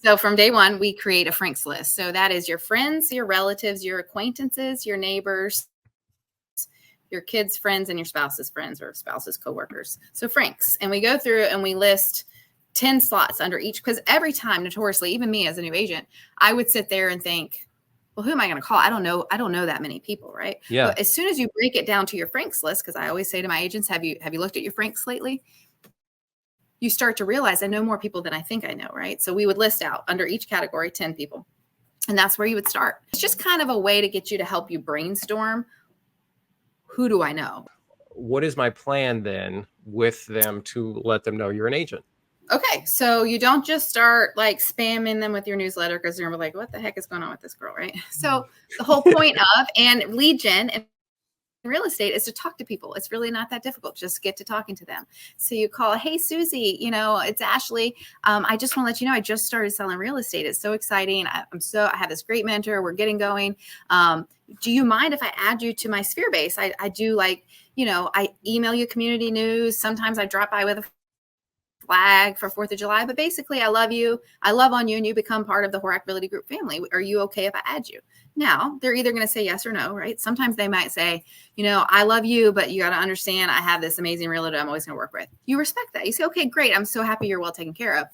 So from day one, we create a Frank's list. So that is your friends, your relatives, your acquaintances, your neighbors, your kids' friends, and your spouse's friends or spouse's coworkers. So Frank's. And we go through and we list 10 slots under each, because every time, notoriously, even me as a new agent, I would sit there and think, well, who am I going to call? I don't know that many people, right? Yeah. But as soon as you break it down to your Frank's list, because I always say to my agents, have you looked at your Frank's lately? You start to realize I know more people than I think I know, right? So we would list out under each category 10 people. And that's where you would start. It's just kind of a way to get you to help you brainstorm, who do I know? What is my plan then with them to let them know you're an agent? Okay, so you don't just start like spamming them with your newsletter, because they're like, what the heck is going on with this girl, right? So the whole point of and lead gen and real estate is to talk to people. It's really not that difficult. Just get to talking to them. So you call, hey, Susie, it's Ashley. I just want to let you know, I just started selling real estate. It's so exciting. I have this great mentor. We're getting going. Do you mind if I add you to my sphere base? I do I email you community news. Sometimes I drop by with a flag for 4th of July, but basically I love you. I love on you and you become part of the Horak Realty Group family. Are you okay if I add you? Now they're either going to say yes or no, right? Sometimes they might say, I love you, but you got to understand, I have this amazing realtor I'm always going to work with. You respect that. You say, okay, great. I'm so happy you're well taken care of.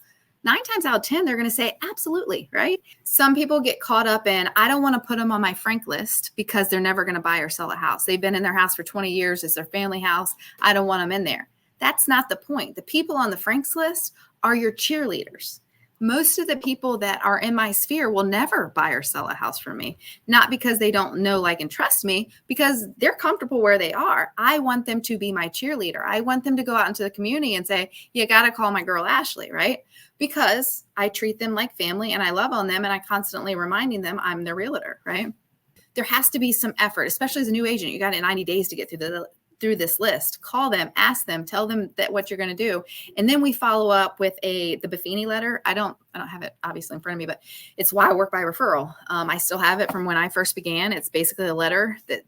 9 times out of 10, they're going to say, absolutely, right? Some people get caught up in, I don't want to put them on my Frank list because they're never going to buy or sell a house. They've been in their house for 20 years. It's their family house. I don't want them in there. That's not the point. The people on the Frank's list are your cheerleaders. Most of the people that are in my sphere will never buy or sell a house from me, not because they don't know, like, and trust me, because they're comfortable where they are. I want them to be my cheerleader. I want them to go out into the community and say, you got to call my girl Ashley, right? Because I treat them like family and I love on them and I constantly reminding them I'm their realtor, right? There has to be some effort, especially as a new agent. You got 90 days to get through this list. Call them, ask them, tell them that what you're going to do. And then we follow up with the Buffini letter. I don't have it obviously in front of me, but it's why I work by referral. I still have it from when I first began. It's basically a letter that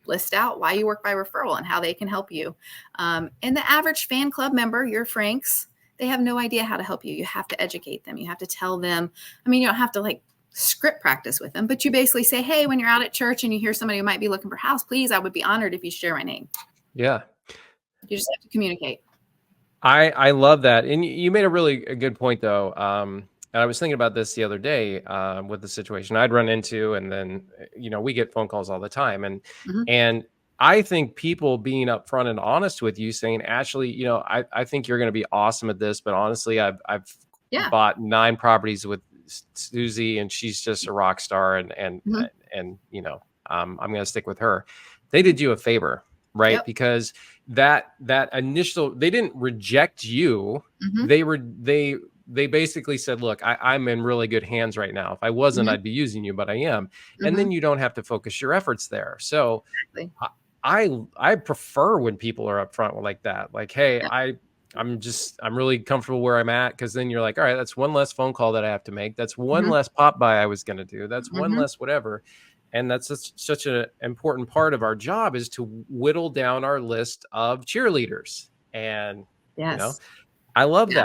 lists out why you work by referral and how they can help you. And the average fan club member, your Franks, they have no idea how to help you. You have to educate them. You have to tell them. You don't have to script practice with them, but you basically say, hey, when you're out at church and you hear somebody who might be looking for a house, please, I would be honored if you share my name. Yeah. You just have to communicate. I love that. And you made a good point though. And I was thinking about this the other day with the situation I'd run into, and then, we get phone calls all the time, and I think people being upfront and honest with you saying, Ashley, I think you're going to be awesome at this, but honestly, I've bought 9 properties with Susie and she's just a rock star and I'm going to stick with her. They did you a favor, right? Yep. Because that initial, they didn't reject you. They basically said, look, I'm in really good hands right now. If I wasn't, I'd be using you, but I am. And then you don't have to focus your efforts there. So exactly. I prefer when people are upfront like that. Like, hey, I'm really comfortable where I'm at. Cause then you're like, all right, that's one less phone call that I have to make. That's one less pop by I was going to do. That's one less whatever. And that's such an important part of our job, is to whittle down our list of cheerleaders. And, I love that.